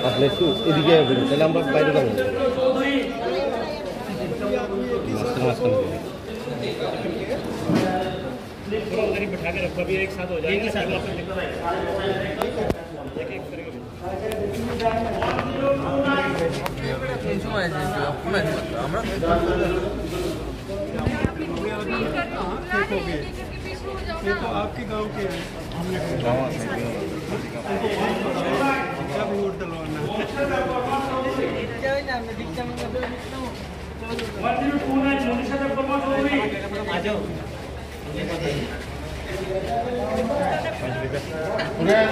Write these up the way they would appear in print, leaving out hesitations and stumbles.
আসলে একটু এদিকে তাহলে আমরা বাইরে যাবো बैठा के रखो अभी एक साथ हो जाएगा तो आपके गांव के हमने वोट डलवाना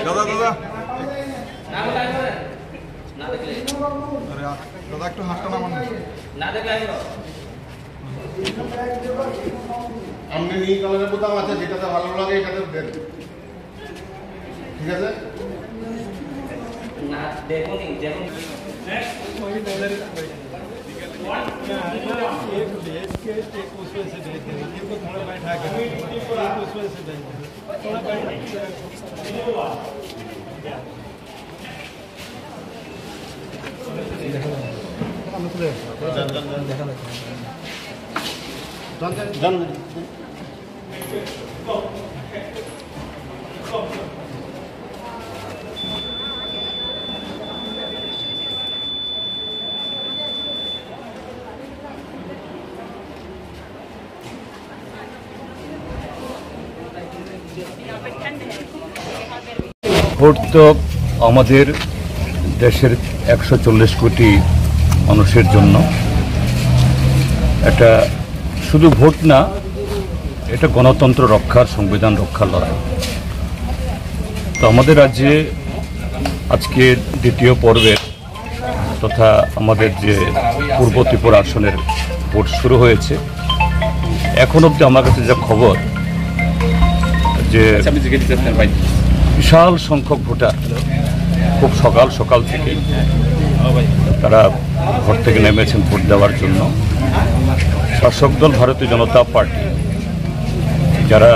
दादा दादा दादा একটু হাতটা নামান না দেখলে আপনি নীল কালারের বোতাম আছে যেটাতে ভালো লাগে এটাতে দেন ঠিক আছে ना देखो नहीं जेमन एक भेज के एक उसमें से भेज देंगे इनको थोड़ा बैठा के एक उसमें से भेज देंगे थोड़ा बैठा ভোট তো আমাদের দেশের 140 কোটি মানুষের জন্য এটা শুধু ভোট না, এটা গণতন্ত্র রক্ষার, সংবিধান রক্ষার লড়াই। তো আমাদের রাজ্যে আজকে দ্বিতীয় পর্বের তথা আমাদের যে পূর্ব ত্রিপুরা আসনের ভোট শুরু হয়েছে। এখন অবধি আমার কাছে যা খবর যে বিশাল সংখ্যক ভোটার খুব সকাল সকাল থেকে তারা ঘর থেকে নেমেছেন ভোট দেওয়ার জন্য। শাসক দল ভারতীয় জনতা পার্টি যারা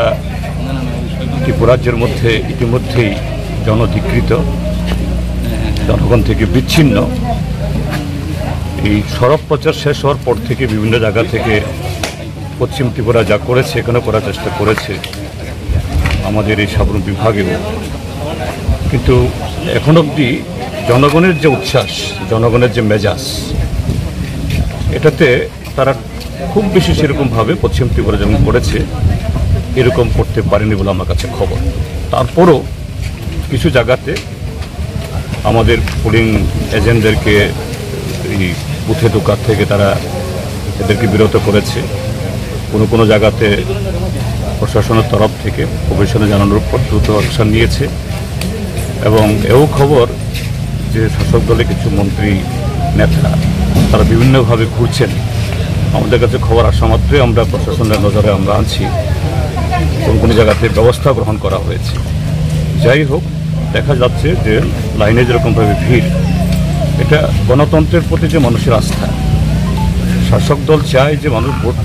ত্রিপুরাজ্যের মধ্যে ইতিমধ্যেই জনধিকৃত, জনগণ থেকে বিচ্ছিন্ন, এই সড়ক প্রচার শেষ হওয়ার পর থেকে বিভিন্ন জায়গা থেকে পশ্চিম ত্রিপুরা যা করেছে, এখানে করার চেষ্টা করেছে আমাদের এই সাবরুম বিভাগেও। কিন্তু এখন অবধি জনগণের যে উচ্ছ্বাস, জনগণের যে মেজাজ, এটাতে তারা খুব বেশি সেরকমভাবে পশ্চিম ত্রিপুরা যেমন করেছে এরকম করতে পারেনি বলে আমার কাছে খবর। তারপরও কিছু জায়গাতে আমাদের পোলিং এজেন্টদেরকে এই বুথে ঢোকার থেকে তারা এদেরকে বিরত করেছে। কোনো জায়গাতে প্রশাসনের তরফ থেকে প্রবেশনে জানানোর পর দ্রুত অ্যাকশন নিয়েছে। এবং এও খবর যে শাসক দলে কিছু মন্ত্রী নেতা তারা বিভিন্নভাবে ঘুরছেন। আমাদের কাছে খবর আসা মাত্রই আমরা প্রশাসনের নজরে আমরা আনছি, কোনো জায়গাতে ব্যবস্থা গ্রহণ করা হয়েছে। যাই হোক, দেখা যাচ্ছে যে লাইনে যেরকমভাবে ভিড়, এটা গণতন্ত্রের প্রতি যে মানুষের আস্থা। শাসক দল চায় যে মানুষ ভোট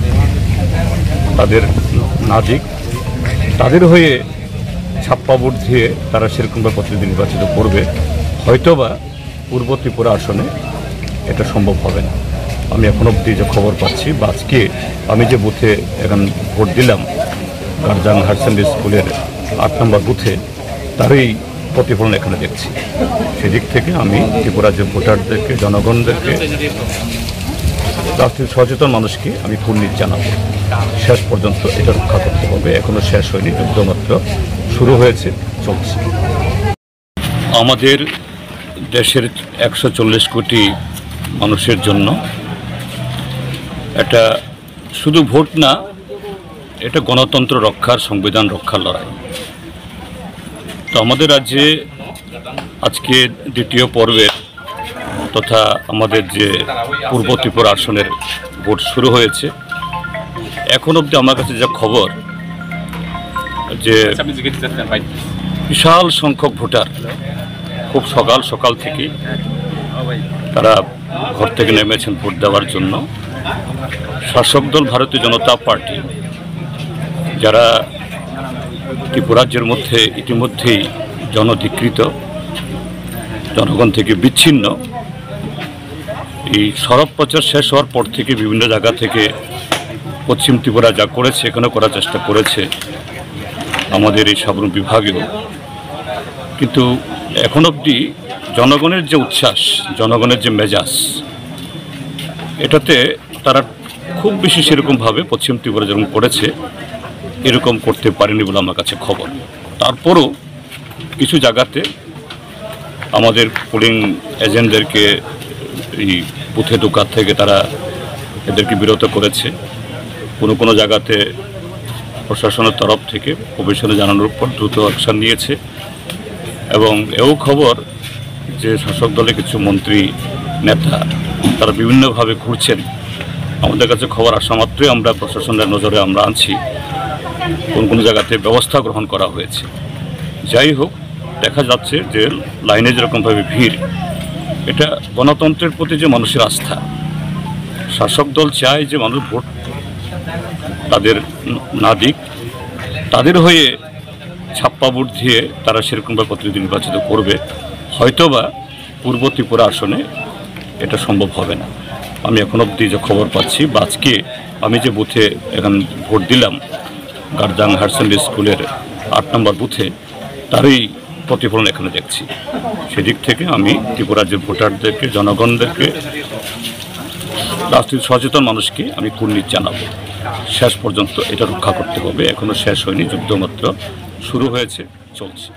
তাদের না দিক, তাদের হয়ে ছাপ্পা ভোট দিয়ে তারা সেরকমভাবে প্রতিনিধি নির্বাচিত করবে। হয়তোবা পূর্ব ত্রিপুরা আসনে এটা সম্ভব হবে না। আমি এখন অবধি যে খবর পাচ্ছি বা আজকে আমি যে বুথে এখন ভোট দিলাম, গার্জাং হায়ার সেকেন্ডারি স্কুলের 8 নম্বর বুথে, তারই প্রতিফলন এখানে দেখছি। সেদিক থেকে আমি ত্রিপুরার যে ভোটারদেরকে, জনগণদেরকে, রাষ্ট্রীয় সচেতন মানুষকে আমি কুর্নিশ জানাবো, শেষ পর্যন্ত এটা রক্ষা করতে হবে। এখনো শেষ হয়নি, যুদ্ধ মাত্র শুরু হয়েছে, চলছে। আমাদের দেশের 140 কোটি মানুষের জন্য এটা শুধু ভোট না, এটা গণতন্ত্র রক্ষার, সংবিধান রক্ষার লড়াই। তো আমাদের রাজ্যে আজকে দ্বিতীয় পর্বের তথা আমাদের যে পূর্ব ত্রিপুরা আসনের ভোট শুরু হয়েছে। এখন অবধি আমার কাছে যা খবর যে বিশাল সংখ্যক ভোটার খুব সকাল থেকেই তারা ঘর থেকে নেমেছেন ভোট দেওয়ার জন্য। শাসক দল ভারতীয় জনতা পার্টি, যারা ত্রিপুরাজ্যের মধ্যে ইতিমধ্যেই জনধিকৃত, জনগণ থেকে বিচ্ছিন্ন, এই সরব প্রচার শেষ হওয়ার পর থেকে বিভিন্ন জায়গা থেকে পশ্চিম ত্রিপুরা যা করেছে, এখানে করার চেষ্টা করেছে আমাদের এই সাবরুম বিভাগেও। কিন্তু এখন অবধি জনগণের যে উচ্ছ্বাস, জনগণের যে মেজাজ, এটাতে তারা খুব বেশি সেরকমভাবে পশ্চিম ত্রিপুরা যেরকম করেছে এরকম করতে পারেনি বলে আমার কাছে খবর। তারপরও কিছু জায়গাতে আমাদের পোলিং এজেন্টদেরকে এই বুথে ঢোকার থেকে তারা এদেরকে বিরত করেছে। কোনো জায়গাতে প্রশাসনের তরফ থেকে প্রবেশনে জানানোর পর দ্রুত অ্যাকশন নিয়েছে। এবং এও খবর যে শাসক দলের কিছু মন্ত্রী নেতা তারা বিভিন্নভাবে ঘুরছেন। আমাদের কাছে খবর আসা মাত্রই আমরা প্রশাসনের নজরে আমরা আনছি, কোন জায়গাতে ব্যবস্থা গ্রহণ করা হয়েছে। যাই হোক, দেখা যাচ্ছে যে লাইনে যেরকমভাবে ভিড়, এটা গণতন্ত্রের প্রতি যে মানুষের আস্থা। শাসক দল চায় যে মানুষ ভোট তাদের না দিক, তাদের হয়ে ছাপ্পা ভোট দিয়ে তারা সেরকমভাবে প্রতিনিধি নির্বাচিত করবে। হয়তোবা পূর্ব ত্রিপুরা আসনে এটা সম্ভব হবে না। আমি এখন অবধি যে খবর পাচ্ছি, বা আজকে আমি যে বুথে এখন ভোট দিলাম, গার্জাং হায়ার সেকেন্ডারি স্কুলের 8 নম্বর বুথে, তারই প্রতিফলন এখানে দেখছি। সেদিক থেকে আমি ত্রিপুরার যে ভোটারদেরকে, জনগণদেরকে, রাজনীতি সচেতন মানুষকে আমি কুর্নিশ জানাবো, শেষ পর্যন্ত এটা রক্ষা করতে হবে। এখনো শেষ হয়নি, যুদ্ধ মাত্র শুরু হয়েছে, চলছে।